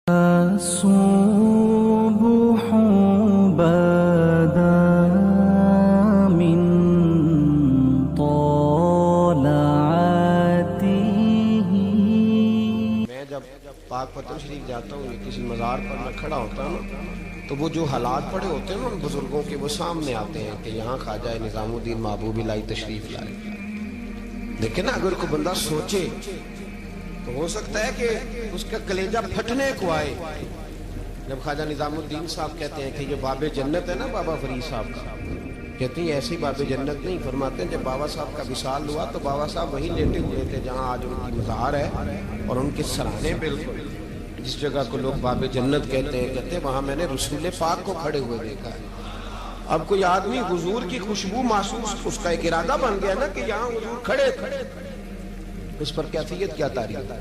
الصبح بدا من طلعته. میں جب پاک پتن شریف جاتا ہوں یا کسی مزار پر میں کھڑا ہوتا ہوں تو وہ جو حالات پڑے ہوتے ہیں ان بزرگوں کے وہ سامنے آتے ہیں کہ یہاں خواجہ نظام الدین محبوب الہی تشریف لائے. لیکن اگر کوئی بندہ سوچے تو ہو سکتا ہے کہ اس کا کلیجہ پھٹنے کو آئے جب خواجہ نظام الدین صاحب کہتے ہیں کہ یہ باب جنت ہے نا بابا فرید صاحب کا، کہتے ہیں ایسی باب جنت نہیں. فرماتے ہیں جب بابا صاحب کا وصال ہوا تو بابا صاحب وہیں لیٹے ہوئے تھے جہاں آج ان کی مزار ہے، اور ان کے سرانے بالکل جس جگہ کو لوگ باب جنت کہتے ہیں وہاں میں نے رسول پاک کو کھڑے ہوئے دیکھا ہے. اب کوئی آدمی حضور کی خوشبو محسوس، اس کا ایک ارادہ بن گیا نا کہ یہاں حضور کھڑے، اس پر کیفیت کیا تعریف،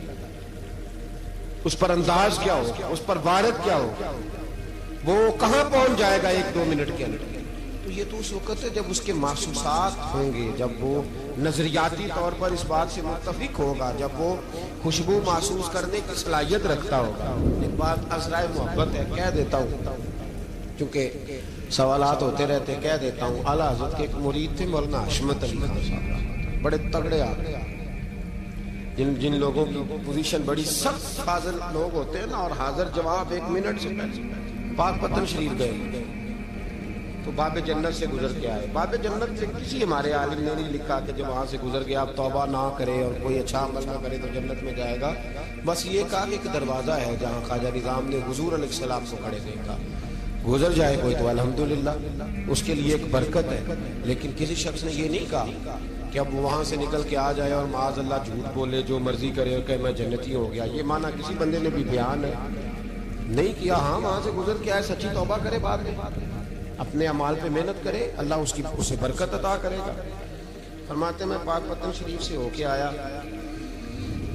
اس پر انداز کیا ہو، اس پر وارد کیا ہو، وہ کہاں پہنچ جائے گا 1-2 منٹ کے اندر. تو یہ تو اس وقت ہے جب اس کے محسوسات ہوں گے، جب وہ نظریاتی طور پر اس بات سے متفق ہوگا، جب وہ خوشبو محسوس کرنے کی صلاحیت رکھتا ہوگا. ایک بات عذرائے محبت ہے، کہہ دیتا ہوں کیونکہ سوالات ہوتے رہتے، کہہ دیتا ہوں. اعلیٰ حضرت کے ایک مرید تھے مولانا حشمت علی خان صاحب، بڑے تگڑے آدمی، جن لوگوں کی پوزیشن بڑی سخت حاضر لوگ ہوتے ہیں نا، اور حاضر جواب 1 منٹ سے پہلے. پاک پتن شریف گئے تو باب جنت سے گزر کے آئے. باب جنت سے کسی ہمارے عالم نے نہیں لکھا کہ جب وہاں سے گزر گیا آپ توبہ نہ کرے اور کوئی اچھا عمل نہ کرے تو جنت میں جائے گا. بس یہ کہا کہ ایک دروازہ ہے جہاں خواجہ نظام نے حضور علیہ السلام کو کھڑے دیکھا، گزر جائے کوئی تو الحمدللہ اس کے لیے ایک برکت ہے. لیکن کسی شخص نے یہ نہیں کہا کہ اب وہاں سے نکل کے آ جائے اور معاذ اللہ جھوٹ بولے، جو مرضی کرے اور کہ میں جنتی ہو گیا. یہ معنی کسی بندے نے بھی بیان نہیں کیا. ہاں وہاں سے گزر کے آئے، سچی توبہ کرے، بعد میں اپنے اعمال پہ محنت کرے، اللہ اسے برکت عطا کرے گا. فرماتے میں پاک پتن شریف سے ہو کے آیا،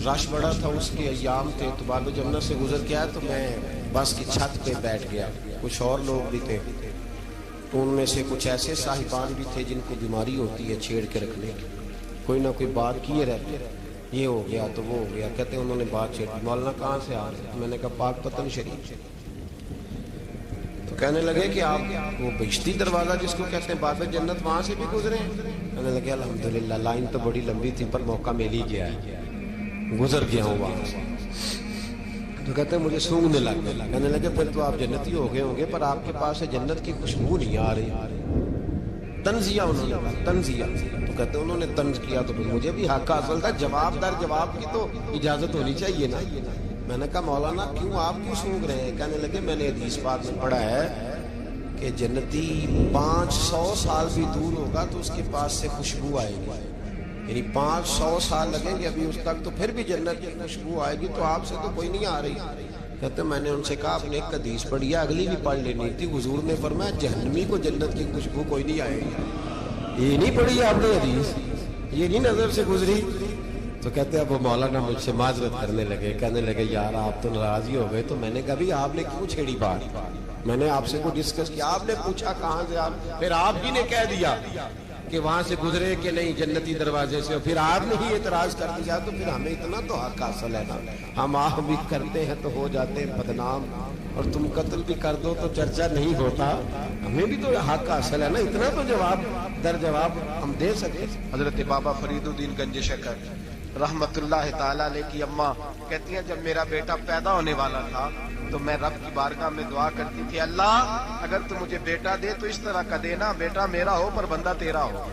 رش بڑا تھا، اس کے ایام تھے، تو باب جنت سے گزر کے آیا تو میں بس کی چھت پہ بیٹھ گیا. کچھ اور لوگ بھی تھے تو ان میں سے کچھ ایسے صاحبان بھی تھے جن کو بیماری ہوتی ہے چھیڑ کے رکھنے کی، کوئی نہ کوئی بات کیے رہتے، یہ ہو گیا تو وہ ہو گیا. کہتے ہیں انہوں نے بات چھیڑ دی، مولانا کہاں سے آ رہے؟ میں نے کہا پاک پتن شریف. تو کہنے لگے کہ آپ وہ بہشتی دروازہ جس کو کہتے ہیں باب جنت وہاں سے بھی گزرے ہیں؟ کہنے لگے الحمدللہ لائن تو بڑی لمبی تھی پر موقع مل ہی گیا ہے، گزر گیا ہوں وہاں سے. تو کہتے ہیں مجھے سونگنے لگ گیا. کہنے لگے پھر تو آپ جنتی ہو گئے ہوں گے پر آپ کے پاس سے جنت کی خوشبو نہیں آ رہی. تنزیہ انہوں نے کہا، تنزیہ. تو کہتے ہیں انہوں نے طنز کیا تو مجھے بھی حق حاصل تھا، جواب در جواب کی تو اجازت ہونی چاہیے نا. میں نے کہا مولانا کیوں آپ کیوں سونگ رہے ہیں؟ کہنے لگے میں نے حدیث پاک میں پڑھا ہے کہ جنتی 500 سال بھی دور ہوگا تو اس کے پاس سے خوشبو آئے گی، یعنی 500 سال لگیں گے ابھی اس تک تو پھر بھی جنت کی خوشبو آئے گی، تو آپ سے تو کوئی نہیں آ رہی. کہتے میں نے ان سے کہا آپ نے ایک حدیث پڑھی ہے، اگلی بھی پڑھ لینی تھی. حضور نے فرمایا جہنمی کو جنت کی خوشبو کوئی نہیں آئے گی. یہ نہیں پڑھی آپ نے حدیث، یہ نہیں نظر سے گزری. تو کہتے ہیں اب وہ مولانا مجھ سے معذرت کرنے لگے، کہنے لگے یار آپ تو ناراض ہی ہو گئے. تو میں نے کہا بھی آپ نے کیوں چھیڑی بات؟ میں نے آپ سے کوئی ڈسکس کیا؟ آپ نے پوچھا کہاں سے، آپ پھر آپ ہی نے کہہ دیا کہ وہاں سے گزرے کہ نہیں جنتی دروازے سے، پھر آپ نے ہی اعتراض کر دیا. تو پھر ہمیں اتنا تو حق حاصل ہے نا، ہم آہ بھی کرتے ہیں تو ہو جاتے ہیں بدنام، اور تم قتل بھی کر دو تو چرچا نہیں ہوتا. ہمیں بھی تو حق حاصل ہے نا، اتنا تو جواب در جواب ہم دے سکتے. حضرت بابا فرید الدین گنج شکر رحمت اللہ تعالیٰ علیہ کی اماں کہتی ہیں جب میرا بیٹا پیدا ہونے والا تھا تو میں رب کی بارگاہ میں دعا کرتی تھی، اللہ اگر تو مجھے بیٹا دے تو اس طرح کا دینا بیٹا میرا ہو پر بندہ تیرا ہو.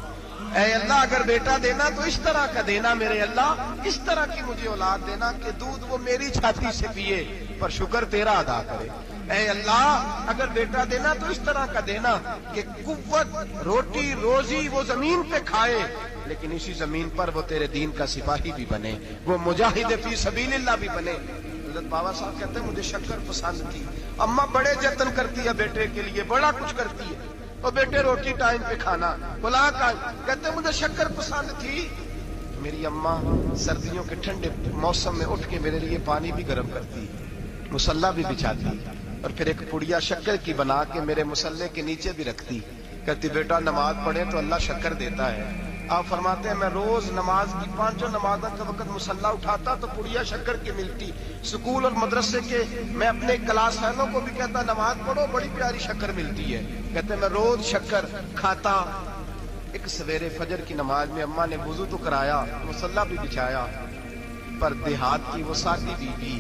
اے اللہ اگر بیٹا دینا تو اس طرح کا دینا میرے اللہ، اس طرح کی مجھے اولاد دینا کہ دودھ وہ میری چھاتی سے پیے پر شکر تیرا ادا کرے. اے اللہ اگر بیٹا دینا تو اس طرح کا دینا کہ قوت روٹی روزی وہ زمین پہ کھائے لیکن اسی زمین پر وہ تیرے دین کا سپاہی بھی بنے، وہ مجاہد فی سبیل اللہ بھی بنے. حضرت بابا صاحب کہتے ہیں مجھے شکر پسند تھی. اماں بڑے جتن کرتی ہے بیٹے کے لیے، بڑا کچھ کرتی ہے، اور بیٹے روٹی ٹائم پہ کھانا بلا کا. کہتے ہیں مجھے شکر پسند تھی. میری اماں سردیوں کے ٹھنڈے موسم میں اٹھ کے میرے لیے پانی بھی گرم کرتی، مصلی بھی بچھاتی، اور پھر ایک پڑیا شکر کی بنا کے میرے مصلی کے نیچے بھی رکھتی. کہتی بیٹا نماز پڑھے تو اللہ شکر دیتا ہے، آپ فرماتے ہیں میں روز نماز کی 5 نمازوں کا وقت مصلی اٹھاتا تو پڑیا شکر کی ملتی. سکول اور مدرسے کے میں اپنے کلاس فیلوں کو بھی کہتا نماز پڑھو بڑی پیاری شکر ملتی ہے. کہتے میں روز شکر کھاتا. ایک سویرے فجر کی نماز میں اماں نے وضو تو کرایا, مصلی بھی بچھایا, پر دیہات کی وہ سادی بیوی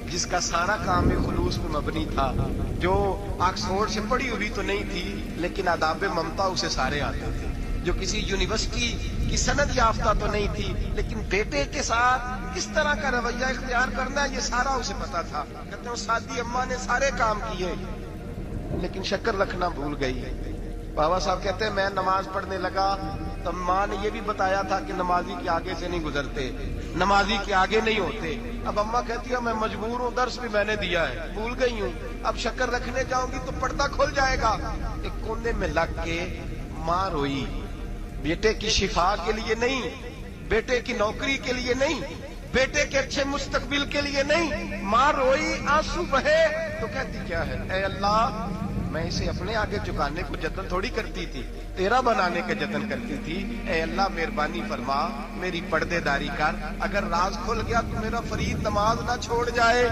جس کا سارا کام خلوص پہ مبنی تھا, جو آکسفورڈ سے پڑھی ہوئی تو نہیں تھی لیکن آداب ممتا اسے سارے آتے تھے, جو کسی یونیورسٹی کی سند یافتہ تو نہیں تھی لیکن بیٹے کے ساتھ کس طرح کا رویہ اختیار کرنا ہے یہ سارا اسے پتا تھا. کہتے ہیں سادی اماں نے سارے کام کیے لیکن شکر رکھنا بھول گئی. بابا صاحب کہتے ہیں میں نماز پڑھنے لگا تو ماں نے یہ بھی بتایا تھا کہ نمازی کے آگے سے نہیں گزرتے, نمازی کے آگے نہیں ہوتے. اب اماں کہتی ہے میں مجبور ہوں, درس بھی میں نے دیا ہے, بھول گئی ہوں, اب شکر رکھنے جاؤں گی تو پردہ کھل جائے گا. ایک کونے میں لگ کے ماں روئی, بیٹے کی شفا کے لیے نہیں, بیٹے کی نوکری کے لیے نہیں, بیٹے کے اچھے مستقبل کے لیے نہیں, ماں روئی, آنسو بہے تو کہتی کیا ہے, اے اللہ میں اسے اپنے آگے چکانے کو جتن تھوڑی کرتی تھی, تیرا بنانے کا جتن کرتی تھی. اے اللہ مہربانی فرما, میری پردے داری کر, اگر راز کھل گیا تو میرا فرید نماز نہ چھوڑ جائے.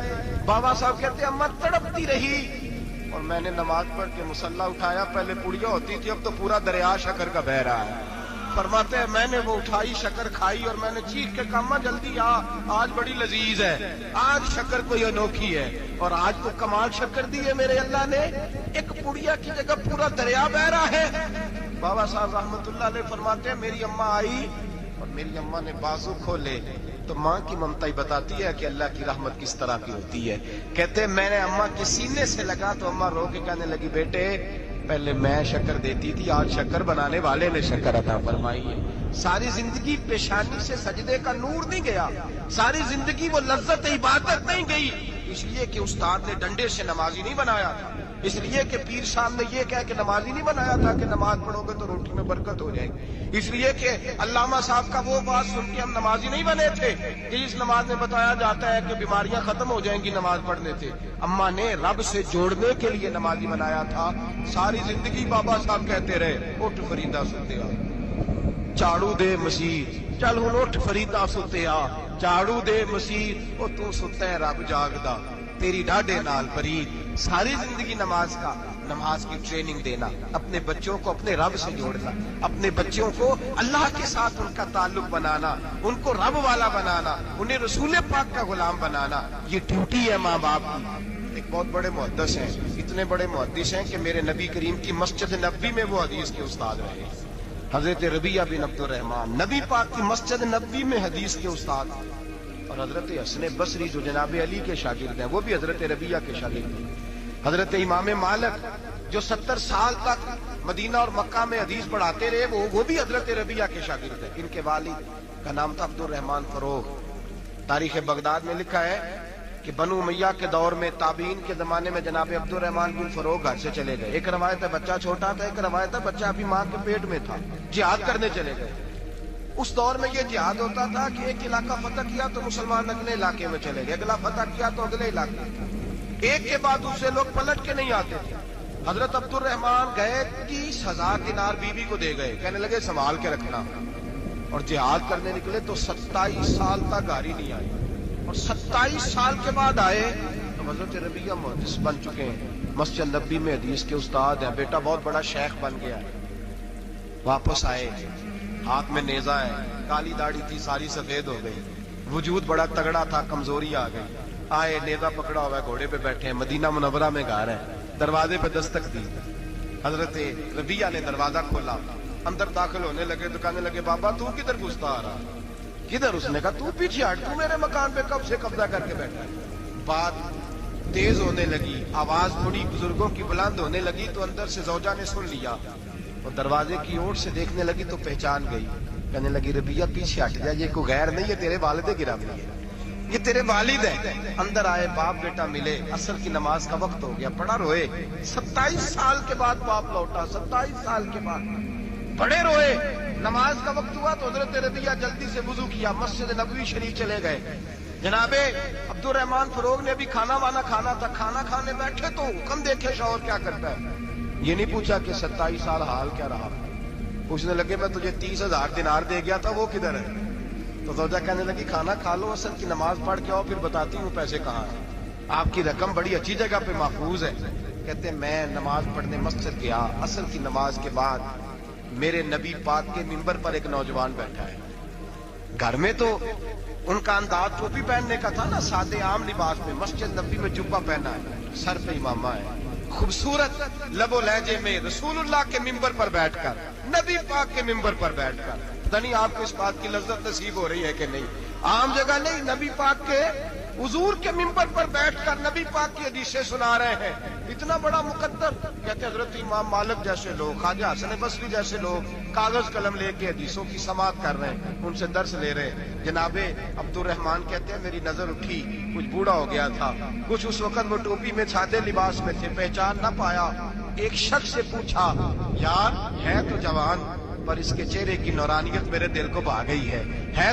بابا صاحب کہتے اماں تڑپتی رہی اور میں نے نماز پڑھ کے مصلی اٹھایا. پہلے پڑیا ہوتی تھی, اب تو پورا دریا شکر کا بہ رہا ہے. فرماتے ہیں میں نے وہ اٹھائی, شکر کھائی اور میں نے چیخ کے کہا اماں جلدی آ, آج بڑی لذیذ ہے, آج شکر کوئی انوکھی ہے. اور آج تو کمال شکر دی ہے میرے اللہ نے, ایک پڑیا کی جگہ پورا دریا بہ رہا ہے. بابا صاحب رحمت اللہ علیہ فرماتے ہیں میری اماں آئی اور میری اماں نے بازو کھولے تو ماں کی ممتا ہی بتاتی ہے کہ اللہ کی رحمت کس طرح کی ہوتی ہے. کہتے ہیں میں نے اماں کے سینے سے لگا تو اماں رو کے کہنے لگی بیٹے پہلے میں شکر دیتی تھی, آج شکر بنانے والے نے شکر عطا فرمائی ہے. ساری زندگی پیشانی سے سجدے کا نور نہیں گیا, ساری زندگی وہ لذت عبادت نہیں گئی, اس لیے کہ استاد نے ڈنڈے سے نمازی نہیں بنایا تھا, اس لیے کہ پیر صاحب نے یہ کہہ کہ نمازی نہیں بنایا تھا کہ نماز پڑھو گے تو روٹی میں برکت ہو جائے گی, اس لیے کہ علامہ صاحب کا وہ بات سن کے ہم نمازی نہیں بنے تھے کہ اس نماز میں بتایا جاتا ہے کہ بیماریاں ختم ہو جائیں گی نماز پڑھنے سے. اماں نے رب سے جوڑنے کے لیے نمازی بنایا تھا. ساری زندگی بابا صاحب کہتے رہے اٹھ فریدا ستیا, جھاڑو دے مسیح, چل ہن اٹھ فریدا ستیا, جھاڑو دے مسیح, او تو ستا ہے رب جاگدا, تیری ڈاڈے نال فرید. ساری زندگی نماز کی ٹریننگ دینا, اپنے بچوں کو اپنے رب سے جوڑنا, اپنے بچوں کو اللہ کے ساتھ ان کا تعلق بنانا, ان کو رب والا بنانا, انہیں رسول پاک کا غلام بنانا, یہ ڈیوٹی ہے ماں باپ کی. ایک بہت بڑے محدث ہیں, اتنے بڑے محدث ہیں کہ میرے نبی کریم کی مسجد نبوی میں وہ حدیث کے استاد رہے. حضرت ربیعہ بن عبد الرحمن نبی پاک کی مسجد نبوی میں حدیث کے استاد, اور حضرت حسن بصری جو جناب علی کے شاگرد ہیں وہ بھی حضرت ربیعہ کے شاگرد ہیں. حضرت امام مالک جو 70 سال تک مدینہ اور مکہ میں حدیث پڑھاتے رہے وہ بھی حضرت ربیعہ کے شاگرد ہیں. ان کے والد کا نام تھا عبد الرحمن فروغ. تاریخ بغداد میں لکھا ہے کہ بنو امیہ کے دور میں تابعین کے زمانے میں جناب عبد الرحمن بن فروغ گھر سے چلے گئے. ایک روایت ہے بچہ چھوٹا تھا, ایک روایت ہے بچہ ابھی ماں کے پیٹ میں تھا, جہاد کرنے چلے گئے. اس دور میں یہ جہاد ہوتا تھا کہ ایک علاقہ فتح کیا تو مسلمان اگلے علاقے میں چلے گئے, اگلا فتح کیا تو اگلے علاقے, ایک کے بعد دوسرے لوگ پلٹ کے نہیں آتے تھے. حضرت عبد الرحمن گئے 30,000 دینار بیوی کو دے گئے, کہنے لگے سنبھال کے رکھنا, اور جہاد کرنے نکلے تو 27 سال تک گاڑی نہیں آئی, اور 27 سال کے بعد آئے تو حضرت ربیعہ محدث بن چکے ہیں, مسجد نبوی میں حدیث کے استاد ہیں, بیٹا بہت بڑا شیخ بن گیا ہے. واپس آئے, ہاتھ میں نیزہ ہے, کالی داڑھی تھی ساری سفید ہو گئی, وجود بڑا تگڑا تھا, کمزوری آ گئی. آئے, نیزہ پکڑا ہوا ہے, گھوڑے پہ بیٹھے ہیں, مدینہ منورہ میں گھر ہے, دروازے پہ دستک دی. حضرت ربیعہ نے دروازہ کھولا, اندر داخل ہونے لگے تو کہنے لگے بابا تو کدھر گھستا آ رہا, کدھر؟ اس نے کہا تو پیچھے ہٹ, تو میرے مکان پہ کب سے قبضہ کر کے بیٹھا ہے. بات تیز ہونے لگی, آواز تھوڑی بزرگوں کی بلند ہونے لگی تو اندر سے زوجہ نے سن لیا, اور دروازے کی اوٹ سے دیکھنے لگی تو پہچان گئی. کہنے لگی ربیعہ پیچھے ہٹ جا, یہ کوئی غیر نہیں, یہ تیرے والد گرامی ہے, یہ تیرے والد ہیں. اندر آئے, باپ بیٹا ملے, عصر کی نماز کا وقت ہو گیا, پڑا روئے. 27 سال کے بعد باپ لوٹا, 27 سال کے بعد بڑے روئے. نماز کا وقت ہوا تو حضرت ربیعہ جلدی سے وضو کیا, مسجد نبوی شریف چلے گئے. جناب عبد الرحمن فروغ نے ابھی کھانا وانا کھانا تھا, کھانا کھانے بیٹھے تو حکم دیکھے شوہر کیا کرتا ہے. یہ نہیں پوچھا کہ 27 سال حال کیا رہا, پوچھنے لگے میں تجھے 30,000 دینار دے گیا تھا وہ کدھر ہے؟ تو زوجہ کہنے لگی کھانا کھا لو، اصل کی نماز پڑھ کے آؤ پھر بتاتی ہوں پیسے کہاں ہیں، آپ کی رقم بڑی اچھی جگہ پہ محفوظ ہے۔ کہتے ہیں میں نماز پڑھنے مسجد گیا، اصل کی نماز کے بعد میرے نبی پاک کے منبر پر ایک نوجوان بیٹھا ہے۔ گھر میں تو ان کا انداز ٹوپی پہننے کا تھا نا، سادے عام لباس میں، مسجد نبی میں جبہ پہنا ہے، سر پہ امامہ ہے، خوبصورت لب و لہجے میں رسول اللہ کے منبر پر بیٹھ کر، نبی پاک کے منبر پر بیٹھ کر، پتہ نہیں آپ کو اس بات کی لذت نصیب ہو رہی ہے کہ نہیں، عام جگہ نہیں، نبی پاک کے حضور کے منبر پر بیٹھ کر نبی پاک کی حدیثیں سنا رہے ہیں، اتنا بڑا مقدر۔ کہتے حضرت امام مالک جیسے لوگ، خواجہ حسن بصری جیسے لوگ کاغذ قلم لے کے حدیثوں کی سماعت کر رہے ہیں، ان سے درس لے رہے ہیں۔ جناب عبد الرحمان کہتے ہیں میری نظر اٹھی، کچھ بوڑھا ہو گیا تھا، کچھ اس وقت وہ ٹوپی میں سادے لباس میں تھے، پہچان نہ پایا۔ ایک شخص سے پوچھا یار ہے تو جوان پر اس کے چہرے کی نورانیت میرے دل کو بھا گئی ہے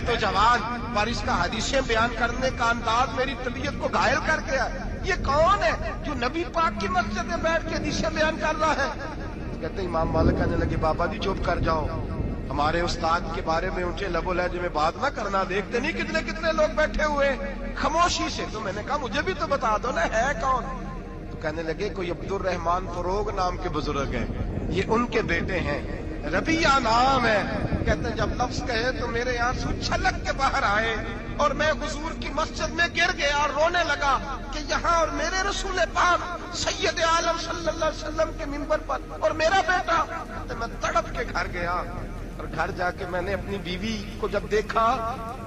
تو جوان پر اس کا حدیثیں بیان کرنے کا انداز میری طبیعت کو گھائل کر گیا، یہ کون ہے جو نبی پاک کی مسجد میں بیٹھ کے حدیثیں بیان کر رہا ہے؟ کہتے امام مالک کہنے لگے بابا جی چپ کر جاؤ، ہمارے استاد کے بارے میں اونچے لب و لہجے میں بات نہ کرنا، دیکھتے نہیں کتنے کتنے لوگ بیٹھے ہوئے خاموشی سے۔ تو میں نے کہا مجھے بھی تو بتا دو نا ہے کون؟ تو کہنے لگے کوئی عبد الرحمان فروغ نام کے بزرگ ہیں، یہ ان کے بیٹے ہیں، ربیہ نام ہے۔ کہتے ہیں جب لفظ کہے تو میرے آنسو چھلک کے باہر آئے اور میں حضور کی مسجد میں گر گیا اور رونے لگا کہ یہاں اور میرے رسول پاک سید عالم صلی اللہ علیہ وسلم کے منبر پر اور میرا بیٹا۔ کہتے میں تڑپ کے گھر گیا اور گھر جا کے میں نے اپنی بیوی کو جب دیکھا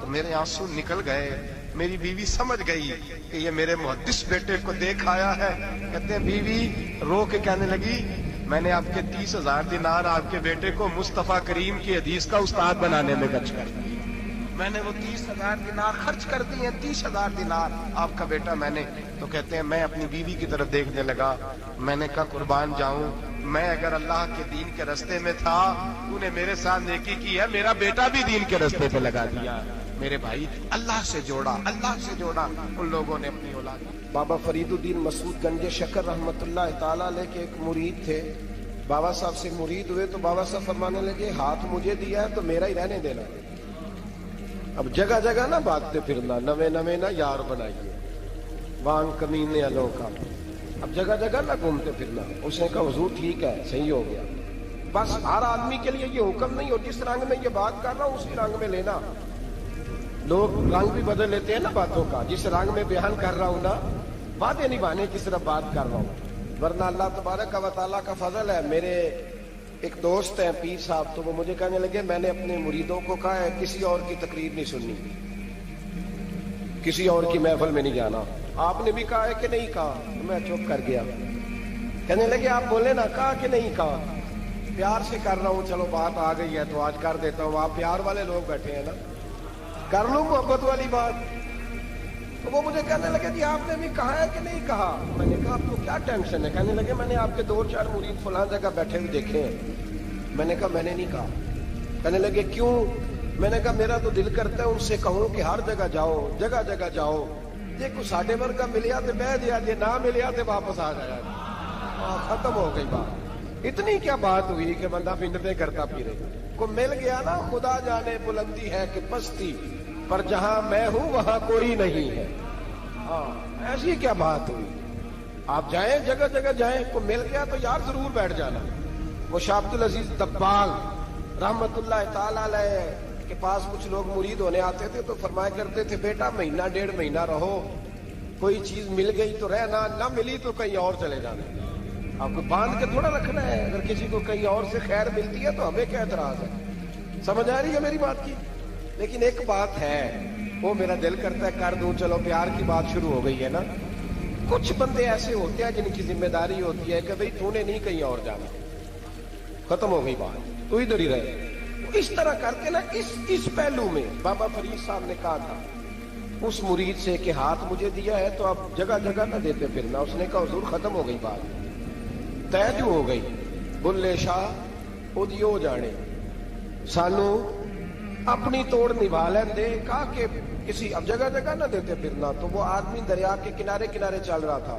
تو میرے آنسو نکل گئے۔ میری بیوی سمجھ گئی کہ یہ میرے محدث بیٹے کو دیکھ آیا ہے۔ کہتے ہیں بیوی رو کے کہنے لگی میں نے آپ کے 30,000 دینار آپ کے بیٹے کو مصطفیٰ کریم کی حدیث کا استاد بنانے میں خرچ کر دی، میں نے وہ 30,000 دینار خرچ کر دیے، 30,000 دینار آپ کا بیٹا میں نے۔ تو کہتے ہیں میں اپنی بیوی کی طرف دیکھنے لگا، میں نے کہا قربان جاؤں، میں اگر اللہ کے دین کے راستے میں تھا تو نے میرے ساتھ نیکی کی ہے، میرا بیٹا بھی دین کے راستے پہ لگا دیا، میرے بھائی اللہ سے جوڑا، اللہ سے جوڑا ان لوگوں نے اپنی اولاد۔ بابا فرید الدین مسعود گنج شکر رحمت اللہ تعالیٰ علیہ کے ایک مرید تھے، بابا صاحب سے مرید ہوئے تو بابا صاحب فرمانے لگے ہاتھ مجھے دیا ہے تو میرا ہی رہنے دینا۔ اب جگہ جگہ نہ بھاگتے پھرنا، نوے نوے نہ یار بنائیے وان کمینے والوں کا، اب جگہ جگہ نہ گھومتے پھرنا۔ اس نے کہا حضور ٹھیک ہے صحیح ہو گیا، بس ہر آدمی کے لیے یہ حکم نہیں ہو جس رنگ میں یہ بات کر رہا ہوں اسی رنگ میں لینا، لوگ رنگ بھی بدل لیتے ہیں نا باتوں کا، جس رنگ میں بیان کر رہا ہوں نا باتیں نبھانے کی طرف بات کر رہا ہوں، ورنہ اللہ تبارک و تعالیٰ کا فضل ہے۔ میرے ایک دوست ہیں پیر صاحب، تو وہ مجھے کہنے لگے میں نے اپنے مریدوں کو کہا ہے کسی اور کی تقریر نہیں سننی، کسی اور کی محفل میں نہیں جانا، آپ نے بھی کہا ہے کہ نہیں کہا؟ میں چپ کر گیا۔ کہنے لگے آپ بولے نا، کہا کہ نہیں کہا؟ پیار سے کر رہا ہوں، چلو بات آ گئی ہے تو آج کر دیتا ہوں، آپ پیار والے لوگ بیٹھے ہیں نا، کر لوں محبت والی بات۔ تو وہ مجھے کہنے لگے جی آپ نے بھی کہا ہے کہ نہیں کہا؟ میں نے کہا آپ کو کیا ٹینشن ہے؟ کہنے لگے میں نے آپ کے 2-4 مرید فلاں جگہ بیٹھے ہوئے دیکھے ہیں۔ میں نے کہا میں نے نہیں کہا۔ کہنے لگے کیوں؟ میں نے کہا میرا تو دل کرتا ہے ان سے کہوں کہ ہر جگہ جاؤ، جگہ جگہ جاؤ، جی کو ساڈے ورگا ملیا تو بہ دیا، جی نہ ملیا تو واپس آ جایا، ختم ہو گئی بات۔ اتنی کیا بات ہوئی کہ بندہ پنڈتے کرتا پھرے، کو مل گیا نا، خدا جانے بلندی ہے کہ پستی، پر جہاں میں ہوں وہاں کوئی نہیں ہے۔ ایسی کیا بات ہوئی؟ آپ جائیں جگہ جگہ جائیں، کو مل گیا تو یار ضرور بیٹھ جانا۔ وہ شاہ عبد العزیز دباغ رحمت اللہ تعالیٰ علیہ کے پاس کچھ لوگ مرید ہونے آتے تھے تو فرمایا کرتے تھے بیٹا 1-1.5 مہینہ رہو، کوئی چیز مل گئی تو رہنا، نہ ملی تو کہیں اور چلے جانا۔ آپ کو باندھ کے تھوڑا رکھنا ہے، اگر کسی کو کہیں اور سے خیر ملتی ہے تو ہمیں کیا اعتراض ہے؟ سمجھ آ رہی ہے میری بات کی؟ لیکن ایک بات ہے وہ میرا دل کرتا ہے کر دوں، چلو پیار کی بات شروع ہو گئی ہے نا۔ کچھ بندے ایسے ہوتے ہیں جن کی ذمہ داری ہوتی ہے کہ بھئی تو نے نہیں کہیں اور جانا، ختم ہو گئی بات، تو ادھر ہی رہے۔ اس طرح کر کے نا اس پہلو میں بابا فرید صاحب نے کہا تھا اس مرید سے کہ ہاتھ مجھے دیا ہے تو اب جگہ جگہ نہ دیتے پھرنا۔ اس نے کہا حضور ختم ہو گئی بات، طے جو ہو گئی، بلے شاہ ادیو جانے، سانو اپنی توڑ نبھا لیں دے۔ کہا کہ کسی اب جگہ جگہ نہ دیتے پھرنا۔ تو وہ آدمی دریا کے کنارے کنارے چل رہا تھا،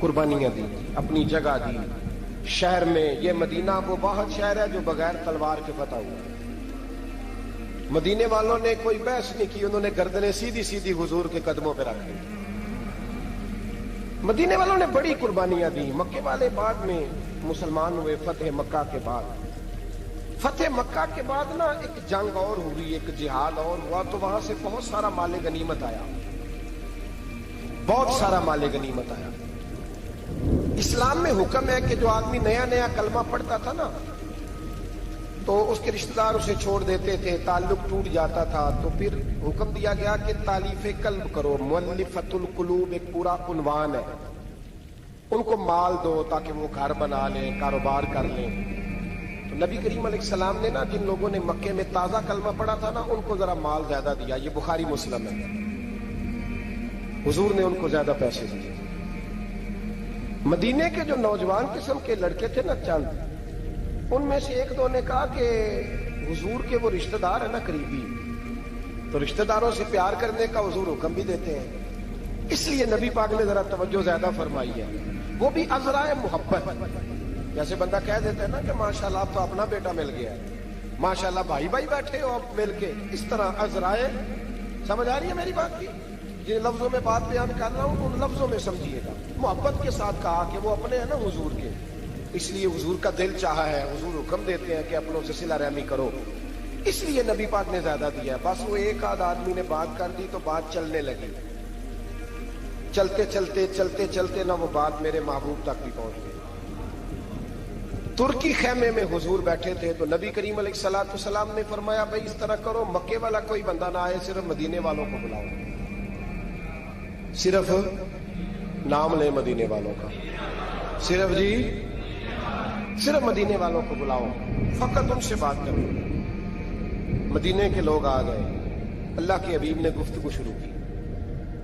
قربانیاں دی, اپنی جگہ دی شہر میں. یہ مدینہ وہ واحد شہر ہے جو بغیر تلوار کے فتح ہوا. مدینے والوں نے کوئی بحث نہیں کی, انہوں نے گردنیں سیدھی سیدھی حضور کے قدموں پہ رکھ لی. مدینے والوں نے بڑی قربانیاں دی. مکے والے بعد میں مسلمان ہوئے فتح مکہ کے بعد. فتح مکہ کے بعد نا ایک جنگ اور ہوئی, ایک جہاد اور ہوا, تو وہاں سے بہت سارا مال غنیمت آیا, بہت سارا مال غنیمت آیا. اسلام میں حکم ہے کہ جو آدمی نیا نیا کلمہ پڑھتا تھا نا تو اس کے رشتہ دار اسے چھوڑ دیتے تھے, تعلق ٹوٹ جاتا تھا. تو پھر حکم دیا گیا کہ تالیف قلب کرو. مؤلفۃ القلوب ایک پورا عنوان ہے, ان کو مال دو تاکہ وہ گھر بنا لیں, کاروبار کر لیں. تو نبی کریم علیہ السلام نے نا جن لوگوں نے مکے میں تازہ کلمہ پڑھا تھا نا ان کو ذرا مال زیادہ دیا. یہ بخاری مسلم ہے, حضور نے ان کو زیادہ پیسے دیے. مدینے کے جو نوجوان قسم کے لڑکے تھے نا چند, ان میں سے ایک دو نے کہا کہ حضور کے وہ رشتہ دار ہیں نا قریبی, تو رشتہ داروں سے پیار کرنے کا حضور حکم بھی دیتے ہیں, اس لیے نبی پاک نے ذرا توجہ زیادہ فرمائی ہے. وہ بھی ازرائے محبت. جیسے بندہ کہہ دیتا ہے نا کہ ماشاءاللہ آپ تو اپنا بیٹا مل گیا ہے, ماشاءاللہ بھائی بھائی بیٹھے ہو آپ مل کے, اس طرح ازرائے. سمجھ آ رہی ہے میری بات کی؟ جن لفظوں میں بات بیان کر رہا ہوں ان لفظوں میں سمجھیے گا. محبت کے ساتھ کہا کہ وہ اپنے ہیں نا حضور کے, اس لیے حضور کا دل چاہا ہے, حضور حکم دیتے ہیں کہ اپنوں سے صلہ رحمی کرو, اس لیے نبی پاک نے زیادہ دیا ہے. بس وہ ایک آدھ آدمی نے بات کر دی تو بات چلنے لگی. چلتے چلتے چلتے چلتے نہ وہ بات میرے محبوب تک بھی پہنچ گئی. ترکی خیمے میں حضور بیٹھے تھے تو نبی کریم علیہ الصلوۃ والسلام نے فرمایا بھائی اس طرح کرو, مکے والا کوئی بندہ نہ آئے, صرف مدینے والوں کو بلاؤ, صرف نام لے مدینے والوں کا, صرف جی صرف مدینے والوں کو بلاؤ, فقط ان سے بات کرو. مدینے کے لوگ آ گئے, اللہ کے حبیب نے گفتگو شروع کی.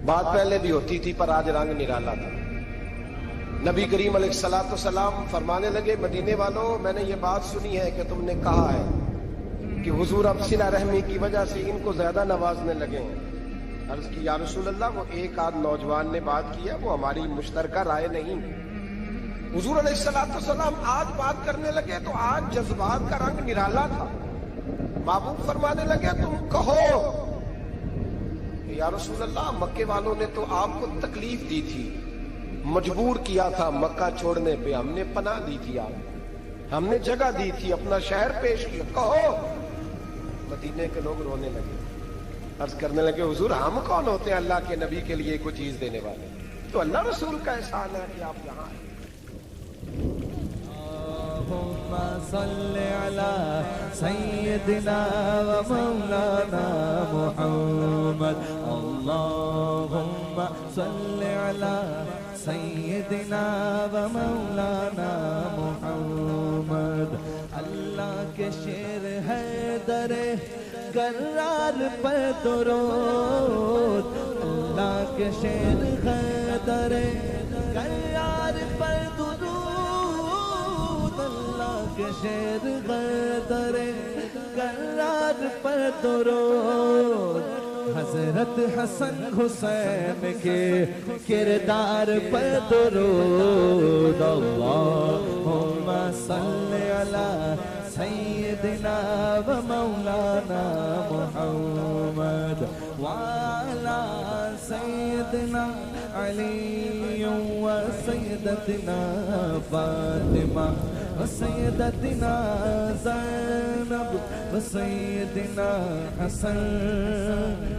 بات پہلے بھی ہوتی تھی پر آج رنگ نرالا تھا. نبی کریم علیہ الصلوۃ والسلام فرمانے لگے مدینے والوں میں نے یہ بات سنی ہے کہ تم نے کہا ہے کہ حضور اب صلہ رحمی کی وجہ سے ان کو زیادہ نوازنے لگے ہیں. عرض کی یا رسول اللہ وہ ایک آدھ نوجوان نے بات کیا, وہ ہماری مشترکہ رائے نہیں. حضور علیہ الصلوۃ والسلام آج بات کرنے لگے تو آج جذبات کا رنگ نرالا تھا. محبوب فرمانے لگے تم کہو یا رسول اللہ مکے والوں نے تو آپ کو تکلیف دی تھی, مجبور کیا تھا مکہ چھوڑنے پہ, ہم نے پناہ دی تھی, آپ ہم نے جگہ دی تھی, اپنا شہر پیش کیا, کہو. مدینے کے لوگ رونے لگے, عرض کرنے لگے حضور ہم کون ہوتے ہیں اللہ کے نبی کے لیے کوئی چیز دینے والے, تو اللہ رسول کا احسان ہے کہ آپ یہاں آئے. اللهم صل على سيدنا ومولانا محمد. اللهم صل على سيدنا ومولانا محمد. اللہ کے شیر ہے در کرار پر درود, اللہ کے شیر ہے در کرار پر درود, کے شیر غدر کرار پر درود. حضرت حسن حسین کے کردار پر درود. اللہم صل علی سیدنا و مولانا محمد وعلی سیدنا علی و سیدتنا فاطمہ وسیدتنا زینب وسیدنا حسن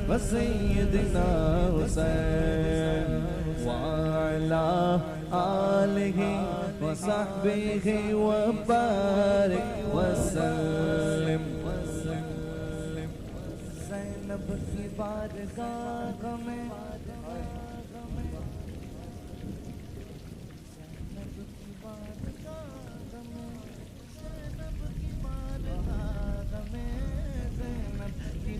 وسیدنا حسین وعلى آلہ وصحبہ وبارک وسلم. زینب کی بارگاہ میں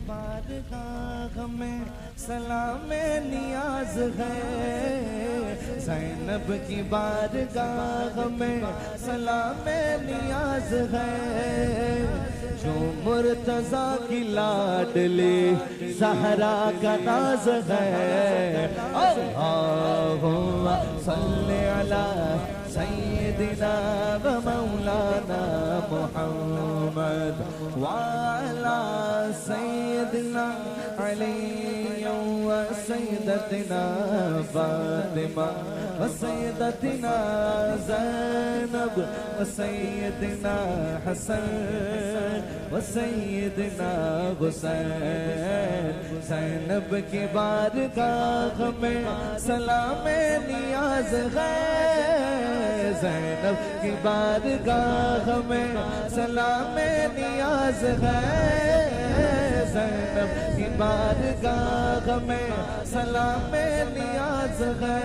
بارگاہ میں سلام نیاز ہے, زینب کی بارگاہ میں سلام نیاز ہے، جو مرتضیٰ کی لاڈلی زہرا کا ناز ہے۔ اللہم صلی علی سیدنا و مولانا محمد وعلی سیدنا علی و سیدتنا فاطمہ و سیدتنا زینب و سیدنا حسن و سیدنا حسین۔ زینب کی بارگاہ میں سلام نیاز ہے، زینب کی بارگاہ میں سلام نیاز ہے، زینب کی بارگاہ میں سلام نیاز ہے،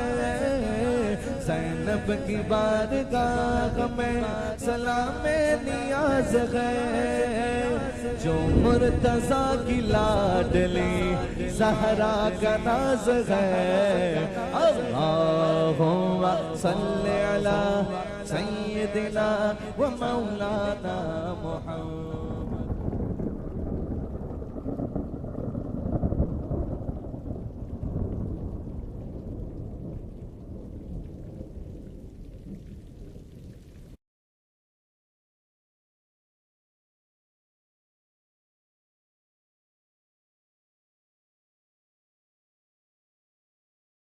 زینب کی بارگاہ میں سلام نیاز ہے، جو مرتضیٰ کی لاڈلی زہرا کا ناز ہے۔ اللہم صلی علی سیدنا و مولانا محمد۔